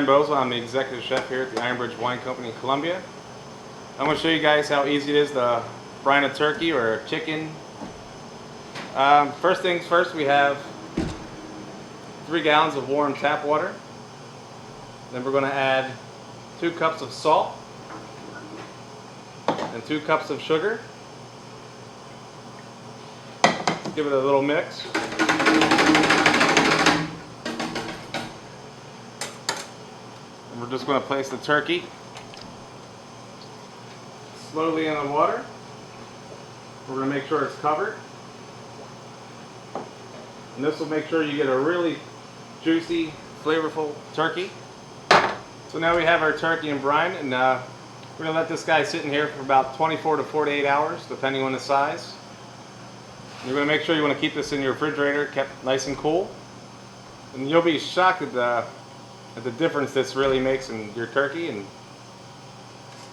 Bozo. I'm the executive chef here at the Ironbridge Wine Company in Columbia. I'm going to show you guys how easy it is to brine a turkey or a chicken. First things first, we have 3 gallons of warm tap water. Then we're going to add 2 cups of salt and 2 cups of sugar. Give it a little mix. And we're just going to place the turkey slowly in the water. We're going to make sure it's covered. And this will make sure you get a really juicy, flavorful turkey. So now we have our turkey in brine, and we're going to let this guy sit in here for about 24 to 48 hours, depending on the size. You're going to make sure you want to keep this in your refrigerator, kept nice and cool. And you'll be shocked at the difference this really makes in your turkey. And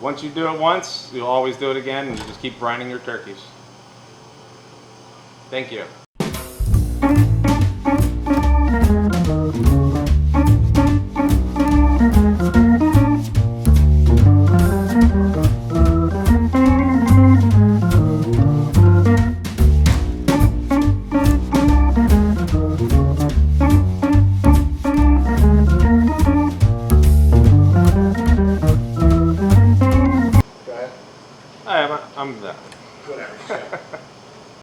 once you do it once, you'll always do it again, and you just keep brining your turkeys. Thank you.